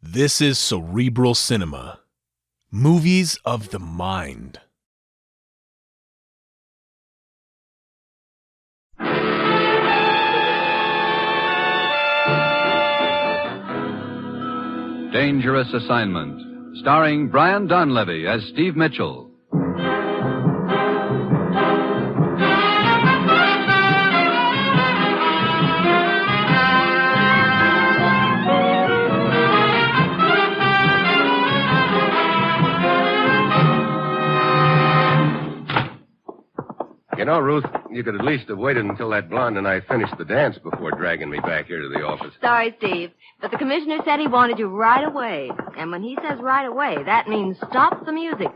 This is Cerebral Cinema. Movies of the mind. Dangerous Assignment, starring Brian Donlevy as Steve Mitchell. You know, Ruth, you could at least have waited until that blonde and I finished the dance before dragging me back here to the office. Sorry, Steve, but the commissioner said he wanted you right away. And when he says right away, that means stop the music.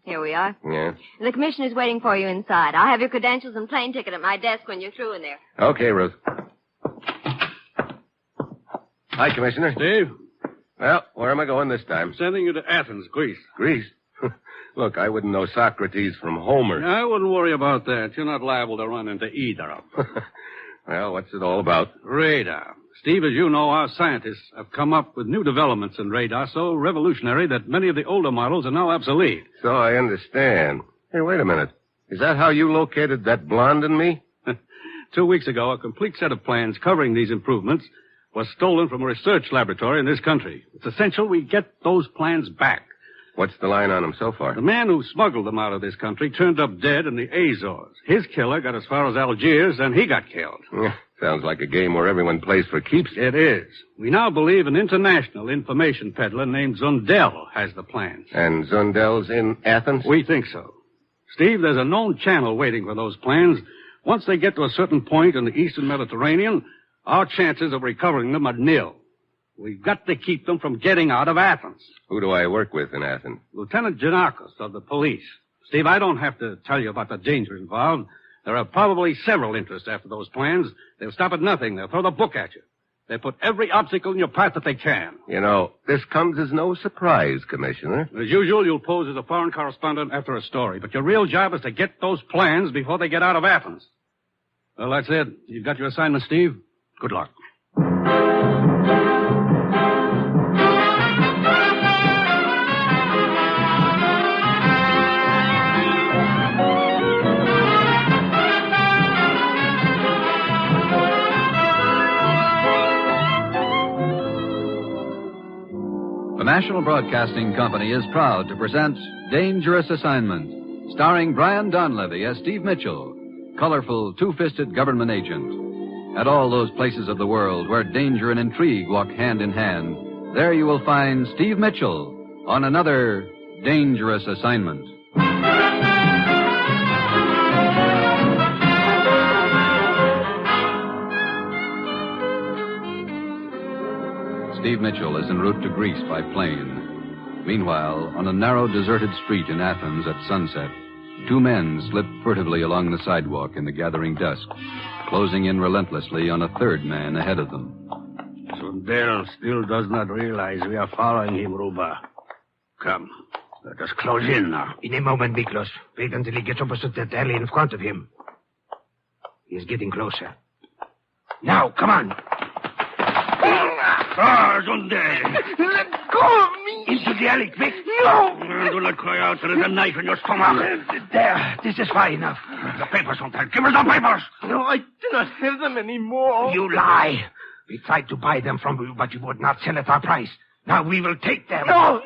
Here we are. Yeah? The commissioner's waiting for you inside. I'll have your credentials and plane ticket at my desk when you're through in there. Okay, Ruth. Hi, Commissioner. Steve? Well, where am I going this time? Sending you to Athens, Greece. Greece? Look, I wouldn't know Socrates from Homer. I wouldn't worry about that. You're not liable to run into either of them. Well, what's it all about? Radar. Steve, as you know, our scientists have come up with new developments in radar so revolutionary that many of the older models are now obsolete. So I understand. Hey, wait a minute. Is that how you located that blonde in me? 2 weeks ago, a complete set of plans covering these improvements was stolen from a research laboratory in this country. It's essential we get those plans back. What's the line on them so far? The man who smuggled them out of this country turned up dead in the Azores. His killer got as far as Algiers, and he got killed. Sounds like a game where everyone plays for keeps. It is. We now believe an international information peddler named Zundel has the plans. And Zundel's in Athens? We think so. Steve, there's a known channel waiting for those plans. Once they get to a certain point in the eastern Mediterranean, our chances of recovering them are nil. We've got to keep them from getting out of Athens. Who do I work with in Athens? Lieutenant Janakos of the police. Steve, I don't have to tell you about the danger involved. There are probably several interests after those plans. They'll stop at nothing. They'll throw the book at you. They put every obstacle in your path that they can. You know, this comes as no surprise, Commissioner. As usual, you'll pose as a foreign correspondent after a story. But your real job is to get those plans before they get out of Athens. Well, that's it. You've got your assignment, Steve. Good luck. The National Broadcasting Company is proud to present Dangerous Assignment, starring Brian Donlevy as Steve Mitchell, colorful, two-fisted government agent. At all those places of the world where danger and intrigue walk hand in hand, there you will find Steve Mitchell on another Dangerous Assignment. Steve Mitchell is en route to Greece by plane. Meanwhile, on a narrow, deserted street in Athens at sunset, two men slip furtively along the sidewalk in the gathering dusk, closing in relentlessly on a third man ahead of them. Sundell still does not realize we are following him, Ruba. Come, let us close in now. In a moment, Miklos. Wait until he gets opposite that alley in front of him. He is getting closer. Now, come on. Ah, Sundell! Let go of me! Into the alley, quick! No! Do not cry out. There is a knife in your stomach. There. This is far enough. The papers, Sundell. Give us the papers! No, I do not have them anymore. You lie. We tried to buy them from you, but you would not sell at our price. Now we will take them. No!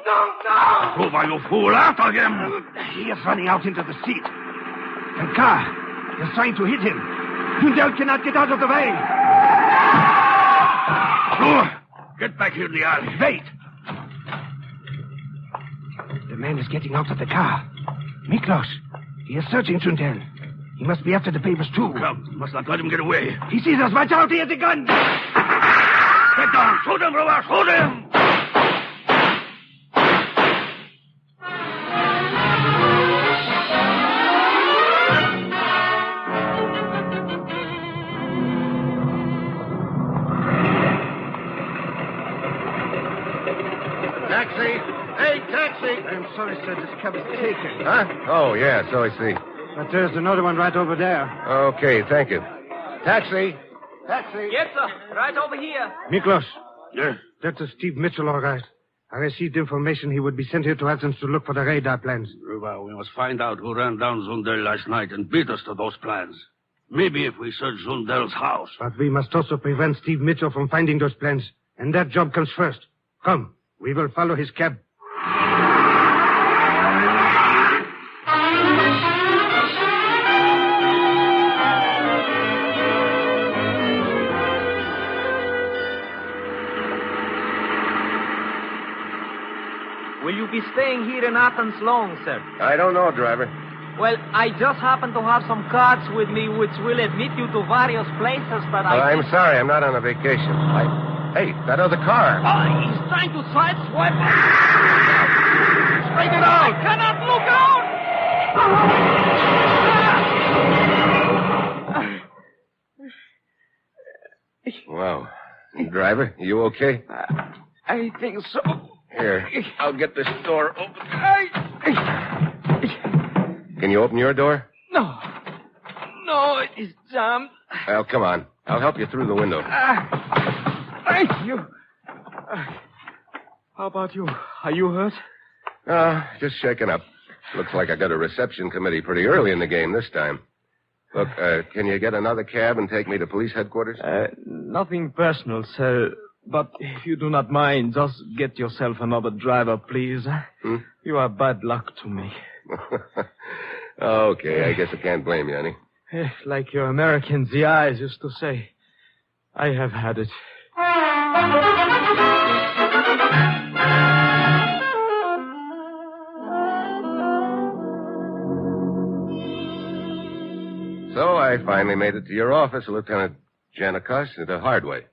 Ruba, you fool. After him. He is running out into the street. The car is trying to hit him. Sundell cannot get out of the way. Ruba, get back here in the alley. Wait. The man is getting out of the car. Miklos, he is searching Sundell. He must be after the papers, too. Come, must not let him get away. He sees us. Watch out. He has a gun. Get down. Shoot him, Ruba. Shoot him. Taxi! Hey, taxi! I'm sorry, sir. This cab is taken. Huh? Oh, yeah, so I see. But there's another one right over there. Okay, thank you. Taxi! Taxi! Yes, sir. Right over here. Miklos. Yes? That's Steve Mitchell, all right. I received information he would be sent here to Athens to look for the radar plans. Ruba, we must find out who ran down Zundel last night and beat us to those plans. Maybe if we search Zundel's house. But we must also prevent Steve Mitchell from finding those plans. And that job comes first. Come, we will follow his cab. Will you be staying here in Athens long, sir? I don't know, driver. Well, I just happen to have some cards with me which will admit you to various places, but I'm sorry, I'm not on a vacation. Hey, that other car. He's trying to sideswipe. Straighten it out! I cannot look out! Wow. Driver, you okay? I think so. Here, I'll get this door open. Can you open your door? No, it is jammed. Well, come on. I'll help you through the window. Thank you. How about you? Are you hurt? Just shaken up. Looks like I got a reception committee pretty early in the game this time. Look, can you get another cab and take me to police headquarters? Nothing personal, sir. But if you do not mind, just get yourself another driver, please. You are bad luck to me. Okay, I guess I can't blame you, honey. Like your American GIs used to say, I have had it. So I finally made it to your office, Lieutenant Janikos, the hard way.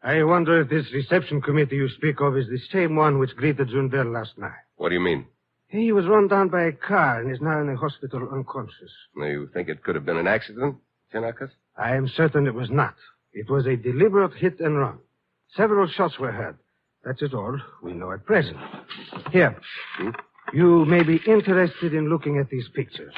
I wonder if this reception committee you speak of is the same one which greeted Zundel last night. What do you mean? He was run down by a car and is now in a hospital unconscious. You think it could have been an accident, Janikos? I am certain it was not. It was a deliberate hit and run. Several shots were heard. That is all we know at present. Here. You may be interested in looking at these pictures.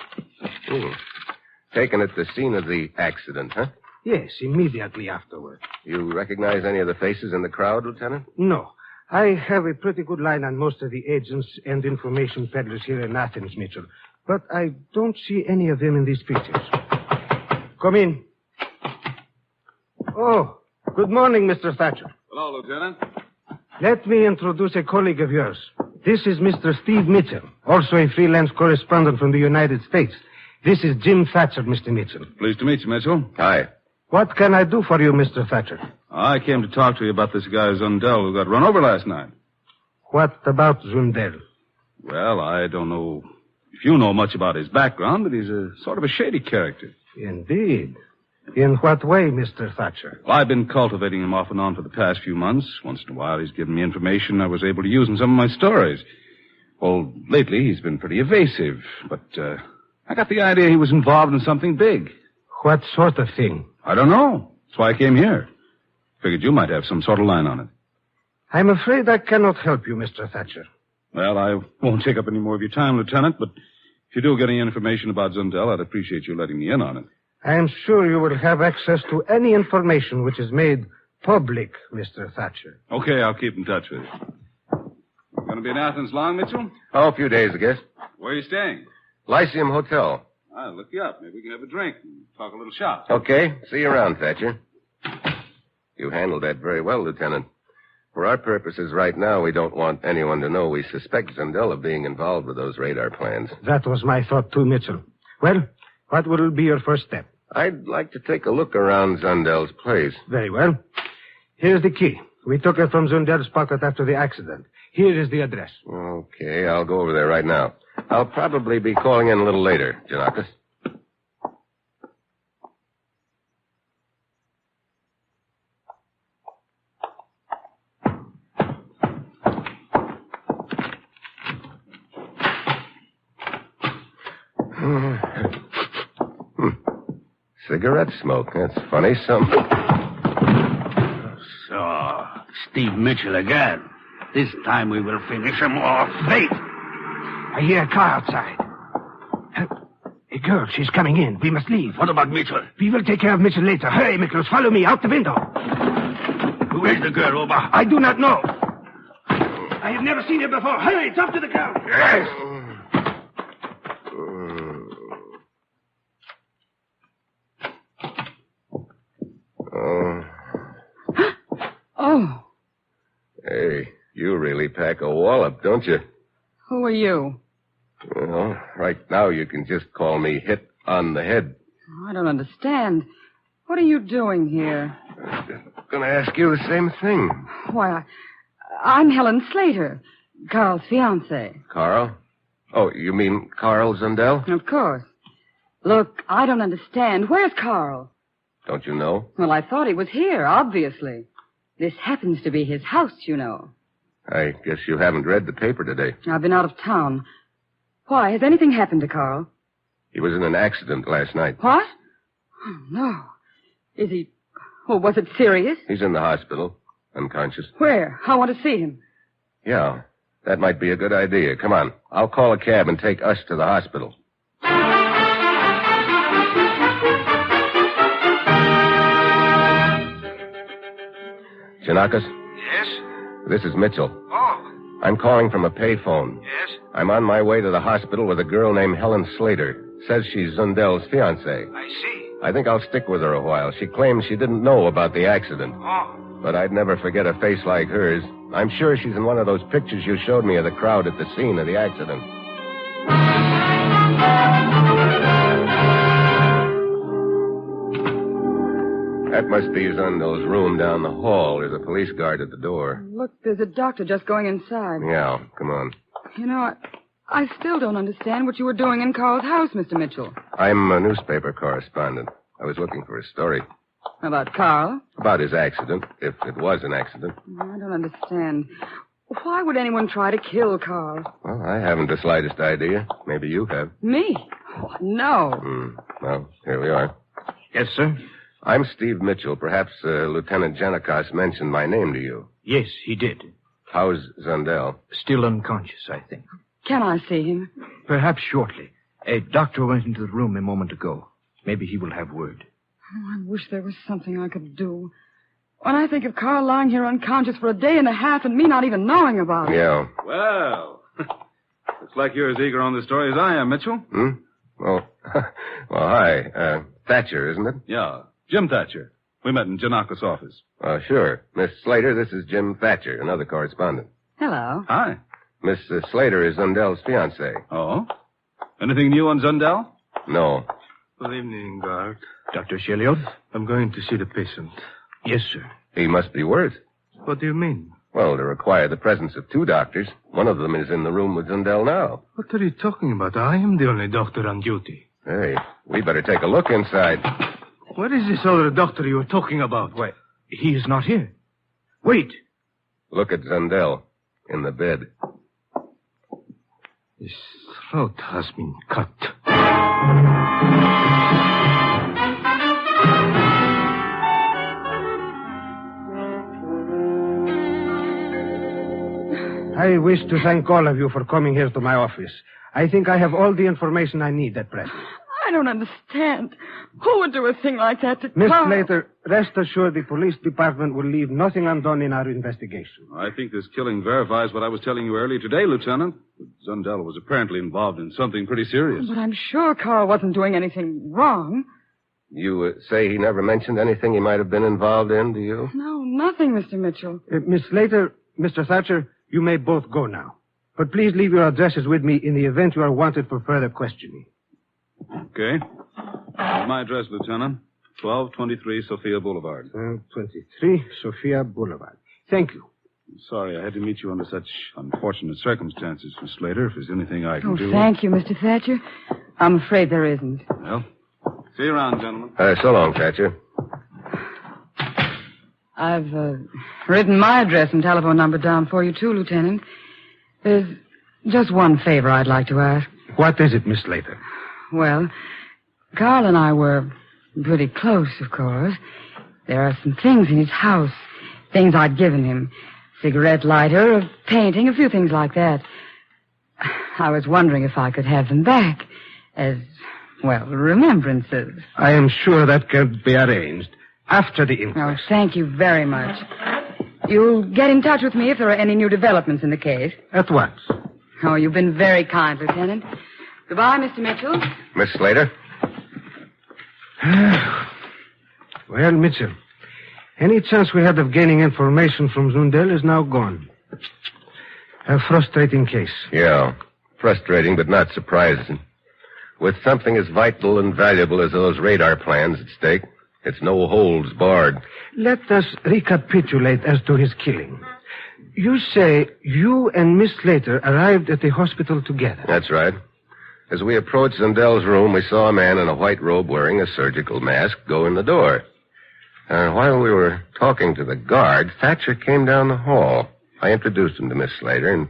Taken at the scene of the accident, huh? Yes, immediately afterward. You recognize any of the faces in the crowd, Lieutenant? No. I have a pretty good line on most of the agents and information peddlers here in Athens, Mitchell. But I don't see any of them in these pictures. Come in. Oh, good morning, Mr. Thatcher. Hello, Lieutenant. Let me introduce a colleague of yours. This is Mr. Steve Mitchell, also a freelance correspondent from the United States. This is Jim Thatcher, Mr. Mitchell. Pleased to meet you, Mitchell. Hi. What can I do for you, Mr. Thatcher? I came to talk to you about this guy Zundel who got run over last night. What about Zundel? Well, I don't know if you know much about his background, but he's a sort of a shady character. Indeed. In what way, Mr. Thatcher? Well, I've been cultivating him off and on for the past few months. Once in a while, he's given me information I was able to use in some of my stories. Well, lately, he's been pretty evasive, but I got the idea he was involved in something big. What sort of thing? I don't know. That's why I came here. Figured you might have some sort of line on it. I'm afraid I cannot help you, Mr. Thatcher. Well, I won't take up any more of your time, Lieutenant, but if you do get any information about Zundel, I'd appreciate you letting me in on it. I am sure you will have access to any information which is made public, Mr. Thatcher. Okay, I'll keep in touch with you. Going to be in Athens long, Mitchell? Oh, a few days, I guess. Where are you staying? Lyceum Hotel. I'll look you up. Maybe we can have a drink and talk a little shop. Okay. See you around, Thatcher. You handled that very well, Lieutenant. For our purposes right now, we don't want anyone to know we suspect Zundel of being involved with those radar plans. That was my thought, too, Mitchell. Well, what will be your first step? I'd like to take a look around Zundel's place. Very well. Here's the key. We took it from Zundel's pocket after the accident. Here is the address. Okay, I'll go over there right now. I'll probably be calling in a little later, Janakis. Cigarette smoke. That's funny. So, Steve Mitchell again. This time we will finish him off. Wait! I hear a car outside. A girl, she's coming in. We must leave. What about Mitchell? We will take care of Mitchell later. Hurry, Mitchell. Follow me out the window. Where's the girl, Oba? I do not know. I have never seen you before. Hurry, jump to the ground. Yes. Oh, Hey, you really pack a wallop, don't you? who are you? Well, right now you can just call me Hit on the Head. I don't understand. What are you doing here? I'm going to ask you the same thing. Why, I'm Helen Slater, Carl's fiancée. Carl? Oh, you mean Carl Zundel? Of course. Look, I don't understand. Where's Carl? Don't you know? Well, I thought he was here, obviously. This happens to be his house, you know. I guess you haven't read the paper today. I've been out of town. Why, has anything happened to Carl? He was in an accident last night. What? Oh, no. Is he... Well, was it serious? He's in the hospital, unconscious. Where? I want to see him. Yeah, that might be a good idea. Come on. I'll call a cab and take us to the hospital. Chinakas? Yes? This is Mitchell. Oh, I'm calling from a payphone. yes? I'm on my way to the hospital with a girl named Helen Slater. Says she's Zundel's fiancée. I see. I think I'll stick with her a while. She claims she didn't know about the accident. Oh, But I'd never forget a face like hers. I'm sure she's in one of those pictures you showed me of the crowd at the scene of the accident. That must be Zundel's room down the hall. There's a police guard at the door. Look, there's a doctor just going inside. Yeah, come on. You know, I still don't understand what you were doing in Carl's house, Mr. Mitchell. I'm a newspaper correspondent. I was looking for a story About Carl? about his accident, if it was an accident. I don't understand. Why would anyone try to kill Carl? Well, I haven't the slightest idea. Maybe you have. Me? Oh, no. Well, here we are. Yes, sir? I'm Steve Mitchell. Perhaps Lieutenant Janikos mentioned my name to you. Yes, he did. How's Zundel? Still unconscious, I think. Can I see him? Perhaps shortly. A doctor went into the room a moment ago. Maybe he will have word. Oh, I wish there was something I could do. When I think of Carl lying here unconscious for a day and a half and me not even knowing about it. Yeah. Well, looks like you're as eager on this story as I am, Mitchell. Oh, well, hi. Thatcher, isn't it? Yeah, Jim Thatcher. We met in Janakos' office. Sure. Miss Slater, this is Jim Thatcher, another correspondent. Hello. Hi. Miss Slater is Zundel's fiancée. Oh? Anything new on Zundel? No. Good evening, guard. Dr. Sheliot? I'm going to see the patient. Yes, sir. He must be worse. What do you mean? Well, to require the presence of two doctors. One of them is in the room with Zundel now. What are you talking about? I am the only doctor on duty. Hey, we better take a look inside. Where is this other doctor you were talking about? Why, he is not here. Wait. Look at Zundel in the bed. His throat has been cut. I wish to thank all of you for coming here to my office. I think I have all the information I need at present. I don't understand. Who would do a thing like that to Miss Carl? Slater, rest assured the police department will leave nothing undone in our investigation. I think this killing verifies what I was telling you earlier today, Lieutenant. Zundel was apparently involved in something pretty serious. But I'm sure Carl wasn't doing anything wrong. You say he never mentioned anything he might have been involved in, do you? No, nothing, Mr. Mitchell. Miss Slater, Mr. Thatcher, you may both go now. But please leave your addresses with me in the event you are wanted for further questioning. Okay. My address, Lieutenant. 1223 Sophia Boulevard. 23 Sophia Boulevard. Thank you. Sorry I had to meet you under such unfortunate circumstances, Miss Slater. If there's anything I can do... Thank you, Mr. Thatcher. I'm afraid there isn't. Well, see you around, gentlemen. So long, Thatcher. I've written my address and telephone number down for you, too, Lieutenant. There's just one favor I'd like to ask. What is it, Miss Slater? Well, Carl and I were pretty close, of course. There are some things in his house, things I'd given him. Cigarette lighter, a painting, a few things like that. I was wondering if I could have them back as, well, remembrances. I am sure that can be arranged after the inquest. Oh, thank you very much. You'll get in touch with me if there are any new developments in the case. At once. Oh, you've been very kind, Lieutenant. Goodbye, Mr. Mitchell. Miss Slater? Well, Mitchell, any chance we had of gaining information from Zundel is now gone. A frustrating case. Yeah. Frustrating, but not surprising. With something as vital and valuable as those radar plans at stake, it's no holds barred. Let us recapitulate as to his killing. You say you and Miss Slater arrived at the hospital together. That's right. As we approached Zundel's room, we saw a man in a white robe wearing a surgical mask go in the door. While we were talking to the guard, Thatcher came down the hall. I introduced him to Miss Slater,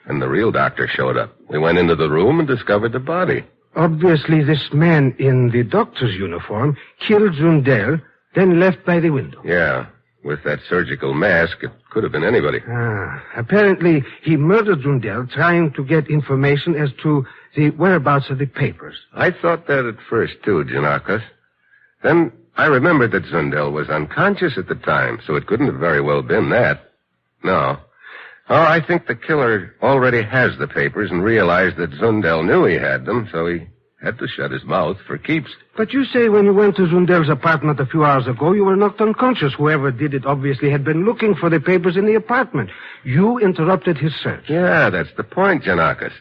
and the real doctor showed up. We went into the room and discovered the body. Obviously, this man in the doctor's uniform killed Zundel, then left by the window. Yeah. With that surgical mask, it could have been anybody. Apparently, he murdered Zundel trying to get information as to the whereabouts of the papers. I thought that at first, too, Janakis. Then I remembered that Zundel was unconscious at the time, so it couldn't have very well been that. No. Oh, I think the killer already has the papers and realized that Zundel knew he had them, so he had to shut his mouth for keeps. But you say when you went to Zundel's apartment a few hours ago, you were knocked unconscious. Whoever did it obviously had been looking for the papers in the apartment. You interrupted his search. Yeah, that's the point, Janakis.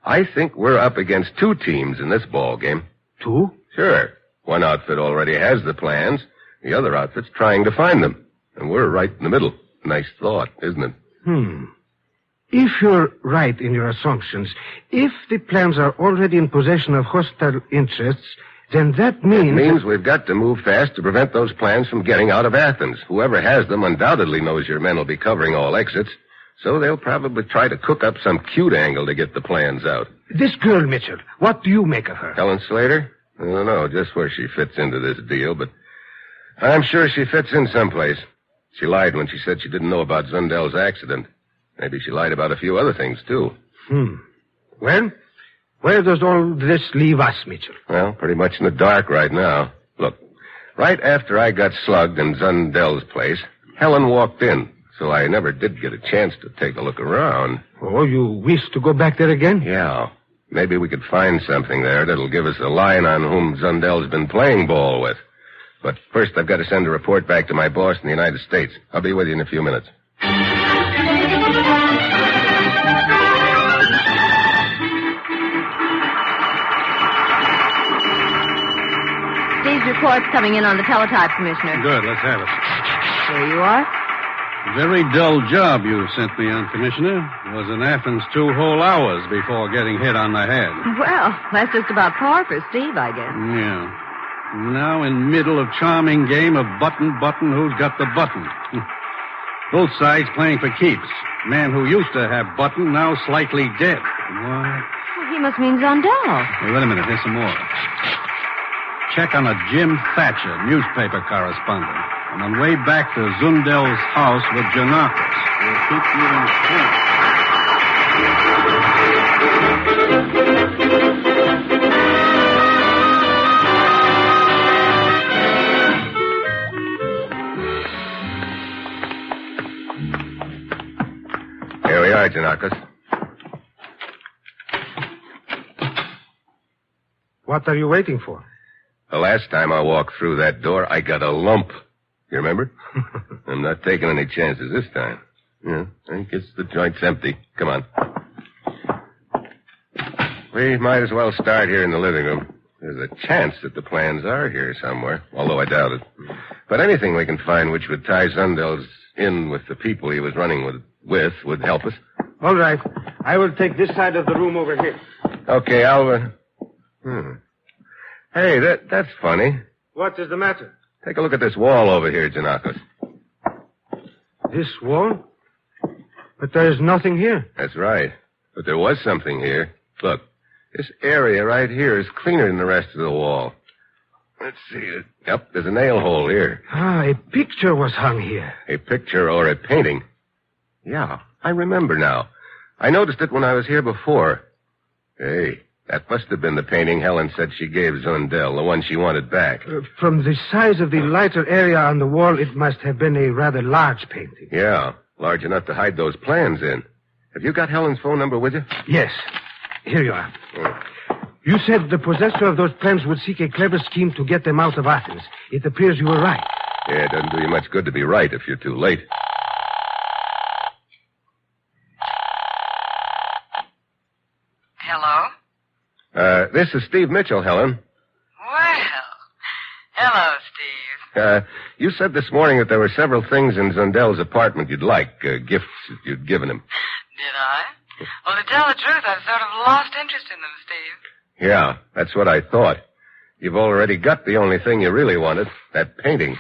I think we're up against two teams in this ball game. Two? Sure. One outfit already has the plans. The other outfit's trying to find them. And we're right in the middle. Nice thought, isn't it? If you're right in your assumptions, if the plans are already in possession of hostile interests, then that means... It means we've got to move fast to prevent those plans from getting out of Athens. Whoever has them undoubtedly knows your men will be covering all exits, so they'll probably try to cook up some cute angle to get the plans out. This girl, Mitchell, what do you make of her? Helen Slater? I don't know just where she fits into this deal, but I'm sure she fits in someplace. She lied when she said she didn't know about Zundel's accident. Maybe she lied about a few other things, too. Well, where does all this leave us, Mitchell? Well, pretty much in the dark right now. Look, right after I got slugged in Zundel's place, Helen walked in, so I never did get a chance to take a look around. Oh, you wish to go back there again? Yeah. Maybe we could find something there that'll give us a line on whom Zundel's been playing ball with. But first, I've got to send a report back to my boss in the United States. I'll be with you in a few minutes. Steve's report's coming in on the teletype, Commissioner. Good, let's have it. Here you are. Very dull job you sent me on, Commissioner. Was in Athens 2 whole hours before getting hit on the head. Well, that's just about par for Steve, I guess. Yeah. Now in middle of charming game of button, who's got the button? Both sides playing for keeps. Man who used to have button, now slightly dead. What? Well, he must mean Zundel. Hey, wait a minute, here's some more. Check on a Jim Thatcher, newspaper correspondent. I'm on way back to Zundel's house with Janakis. We'll keep you informed. Here we are, Janakis. What are you waiting for? The last time I walked through that door, I got a lump. You remember? I'm not taking any chances this time. Yeah, I guess the joint's empty. Come on. We might as well start here in the living room. There's a chance that the plans are here somewhere, although I doubt it. But anything we can find which would tie Zundel's in with the people he was running with would help us. All right. I will take this side of the room over here. Okay, I'll... Hey, that's funny. What is the matter? Take a look at this wall over here, Janakis. This wall? But there is nothing here. That's right. But there was something here. Look, this area right here is cleaner than the rest of the wall. Let's see. Yep, there's a nail hole here. A picture was hung here. A picture or a painting? Yeah, I remember now. I noticed it when I was here before. Hey, that must have been the painting Helen said she gave Zundel, the one she wanted back. From the size of the lighter area on the wall, it must have been a rather large painting. Yeah, Large enough to hide those plans in. Have you got Helen's phone number with you? Yes. Here you are. You said the possessor of those plans would seek a clever scheme to get them out of Athens. It appears you were right. Yeah, it doesn't do you much good to be right if you're too late. Hello? This is Steve Mitchell, Helen. Well, hello, Steve. You said this morning that there were several things in Zundel's apartment you'd like, gifts that you'd given him. Did I? Well, to tell the truth, I've sort of lost interest in them, Steve. Yeah, that's what I thought. You've already got the only thing you really wanted, that painting.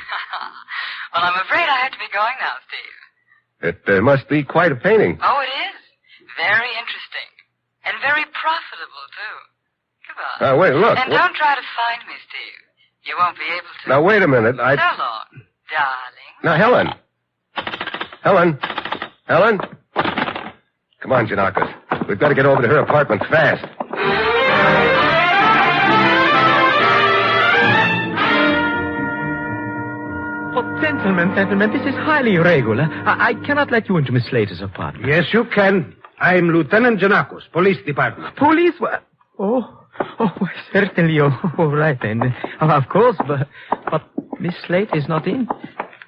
Well, I'm afraid I have to be going now, Steve. It must be quite a painting. Oh, it is. Very interesting. And very profitable, too. Goodbye. Wait, look. And don't try to find me, Steve. You won't be able to. Now, wait a minute. So long, darling. Now, Helen. Helen. Helen. Come on, Janakis. We've got to get over to her apartment fast. Oh, gentlemen, this is highly irregular. I cannot let you into Miss Slater's apartment. Yes, you can. I'm Lieutenant Janakos, Police Department. Police? Oh, certainly. Oh, all right, then. Of course, but Miss Slater is not in.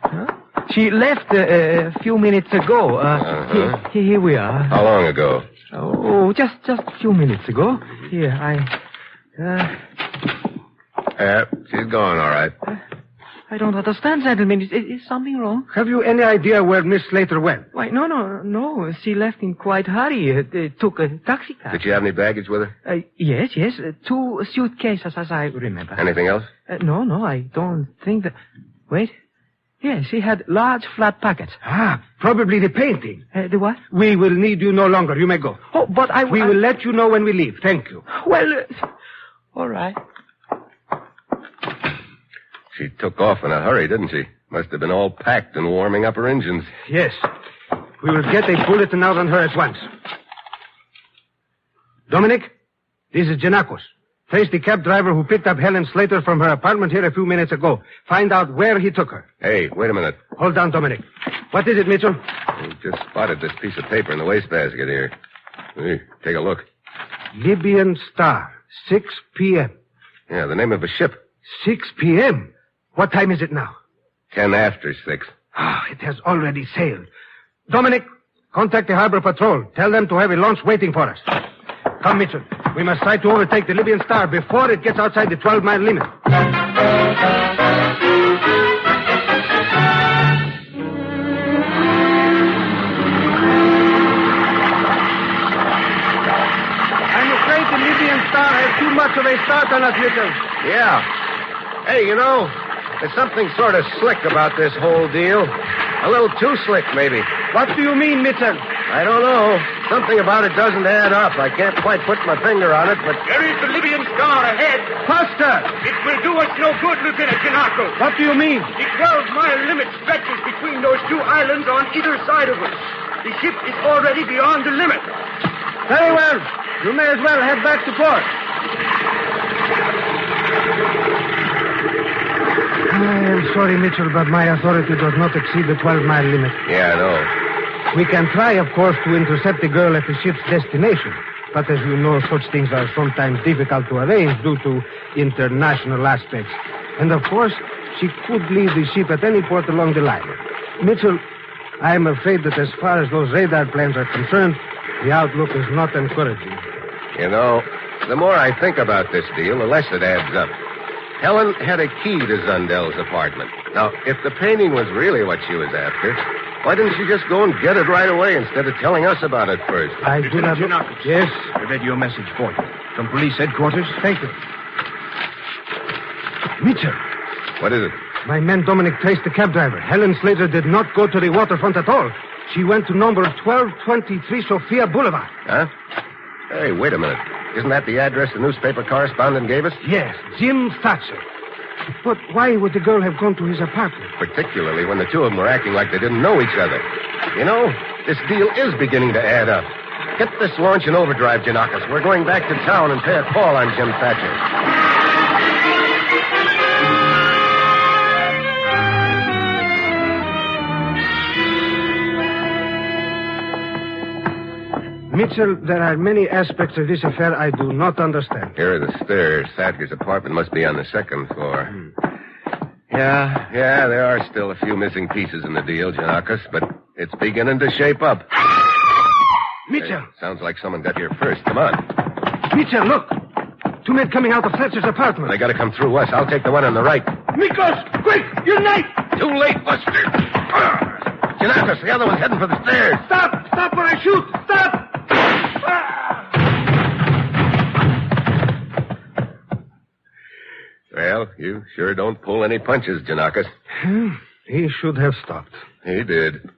Huh? She left a few minutes ago. Here we are. How long ago? Oh, just a few minutes ago. Here, She's gone, all right. I don't understand, gentlemen. Is something wrong? Have you any idea where Miss Slater went? Why, no. She left in quite a hurry. Took a taxi cab. Did she have any baggage with her? Yes. 2 suitcases, as I remember. Anything else? No, I don't think that... Wait. Yes, she had large flat packets. Probably the painting. The what? We will need you no longer. You may go. Oh, but We will let you know when we leave. Thank you. Well, all right. She took off in a hurry, didn't she? Must have been all packed and warming up her engines. Yes. We will get a bulletin out on her at once. Dominic, this is Janakos. Trace the cab driver who picked up Helen Slater from her apartment here a few minutes ago. Find out where he took her. Hey, wait a minute. Hold on, Dominic. What is it, Mitchell? We just spotted this piece of paper in the wastebasket here. Hey, take a look. Libyan Star, 6 p.m. Yeah, the name of a ship. 6 p.m.? What time is it now? 10 after 6. It has already sailed. Dominic, contact the harbor patrol. Tell them to have a launch waiting for us. Come, Mitchell. We must try to overtake the Libyan Star before it gets outside the 12-mile limit. I'm afraid the Libyan Star has too much of a start on us, Mitchell. Yeah. Hey, there's something sort of slick about this whole deal. A little too slick, maybe. What do you mean, Mitchell? I don't know. Something about it doesn't add up. I can't quite put my finger on it, but... There is the Libyan Star ahead. Faster! It will do us no good, Lieutenant Janakos. What do you mean? The 12-mile limit stretches between those 2 islands on either side of us. The ship is already beyond the limit. Very well. You may as well head back to port. I am sorry, Mitchell, but my authority does not exceed the 12-mile limit. Yeah, I know. We can try, of course, to intercept the girl at the ship's destination. But as you know, such things are sometimes difficult to arrange due to international aspects. And, of course, she could leave the ship at any port along the line. Mitchell, I am afraid that as far as those radar plans are concerned, the outlook is not encouraging. The more I think about this deal, the less it adds up. Helen had a key to Zundel's apartment. Now, if the painting was really what she was after, why didn't she just go and get it right away instead of telling us about it first? I do not... Yes? I read your message for you. From police headquarters? Thank you. Mitchell. What is it? My man Dominic traced the cab driver. Helen Slater did not go to the waterfront at all. She went to number 1223 Sophia Boulevard. Huh? Hey, wait a minute. Isn't that the address the newspaper correspondent gave us? Yes, Jim Thatcher. But why would the girl have gone to his apartment? Particularly when the two of them were acting like they didn't know each other. This deal is beginning to add up. Get this launch in overdrive, Janakis. We're going back to town and pay a call on Jim Thatcher. Mitchell, there are many aspects of this affair I do not understand. Here are the stairs. Thatcher's apartment must be on the second floor. Yeah, there are still a few missing pieces in the deal, Janakis, but it's beginning to shape up. Mitchell! Hey, sounds like someone got here first. Come on. Mitchell, look! 2 men coming out of Thatcher's apartment. They gotta come through us. I'll take the one on the right. Miklos, quick! Your knife! Too late, Buster. Janakis, the other one's heading for the stairs. Stop! Stop when I shoot! Stop! Well, you sure don't pull any punches, Janakis. He should have stopped. He did.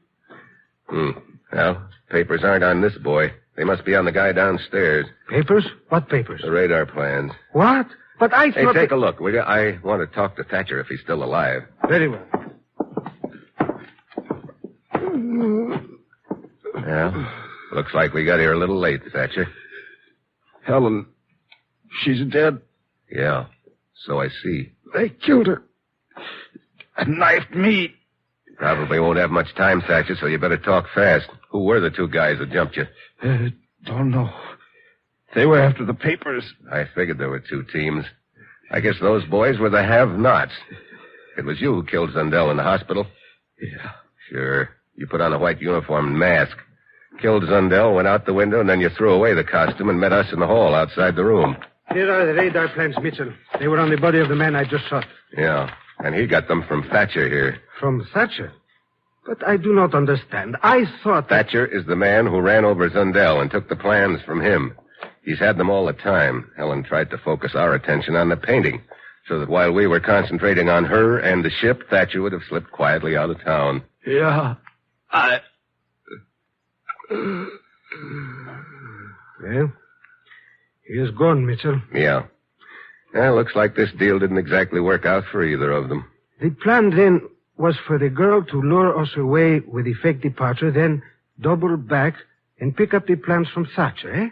Well, papers aren't on this boy. They must be on the guy downstairs. Papers? What papers? The radar plans. What? But I thought... Hey, take a look, will you? I want to talk to Thatcher if he's still alive. Very well. Well, looks like we got here a little late, Thatcher. Helen, she's dead. Yeah, so I see. They killed her. And knifed me. Probably won't have much time, Thatcher, so you better talk fast. Who were the 2 guys that jumped you? Don't know. They were after the papers. I figured there were 2 teams. I guess those boys were the have-nots. It was you who killed Zundel in the hospital? Yeah. Sure. You put on a white uniform and mask. Killed Zundel, went out the window, and then you threw away the costume and met us in the hall outside the room. Here are the radar plans, Mitchell. They were on the body of the man I just shot. Yeah, and he got them from Thatcher here. From Thatcher? But I do not understand. I thought that... Thatcher is the man who ran over Zundel and took the plans from him. He's had them all the time. Helen tried to focus our attention on the painting, so that while we were concentrating on her and the ship, Thatcher would have slipped quietly out of town. Yeah, Well, he is gone, Mitchell. Yeah. Well, looks like this deal didn't exactly work out for either of them. The plan then was for the girl to lure us away with a fake departure, then double back and pick up the plans from Thatcher, eh?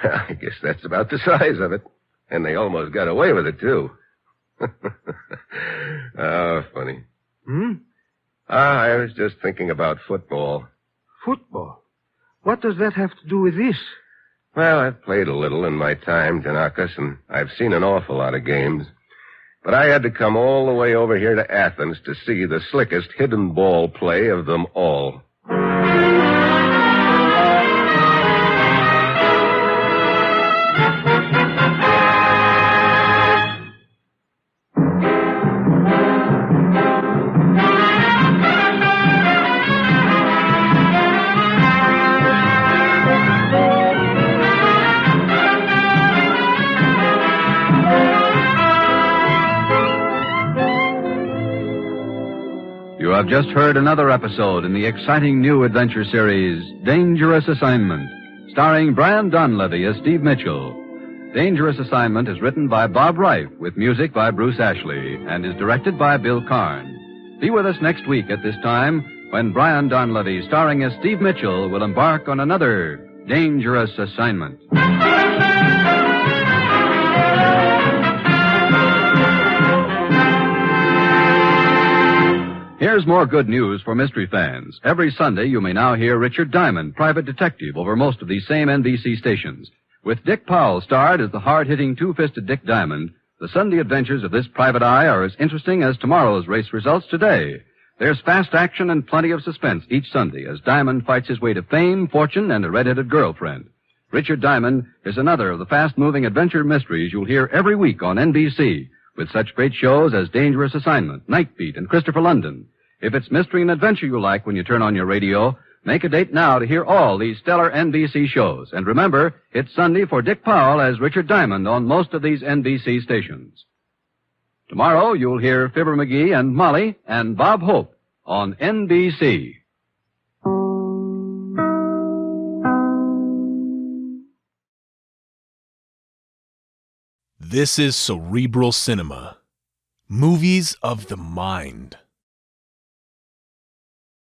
I guess that's about the size of it. And they almost got away with it, too. Oh, funny. I was just thinking about football. Football? What does that have to do with this? Well, I've played a little in my time, Janakis, and I've seen an awful lot of games. But I had to come all the way over here to Athens to see the slickest hidden ball play of them all. You have just heard another episode in the exciting new adventure series, Dangerous Assignment, starring Brian Donlevy as Steve Mitchell. Dangerous Assignment is written by Bob Reif with music by Bruce Ashley and is directed by Bill Karn. Be with us next week at this time when Brian Donlevy, starring as Steve Mitchell, will embark on another Dangerous Assignment. Here's more good news for mystery fans. Every Sunday, you may now hear Richard Diamond, private detective, over most of these same NBC stations. With Dick Powell starred as the hard-hitting two-fisted Dick Diamond, the Sunday adventures of this private eye are as interesting as tomorrow's race results today. There's fast action and plenty of suspense each Sunday as Diamond fights his way to fame, fortune, and a red-headed girlfriend. Richard Diamond is another of the fast-moving adventure mysteries you'll hear every week on NBC, with such great shows as Dangerous Assignment, Night Beat, and Christopher London. If it's mystery and adventure you like when you turn on your radio, make a date now to hear all these stellar NBC shows. And remember, it's Sunday for Dick Powell as Richard Diamond on most of these NBC stations. Tomorrow, you'll hear Fibber McGee and Molly and Bob Hope on NBC. This is Cerebral Cinema. Movies of the mind.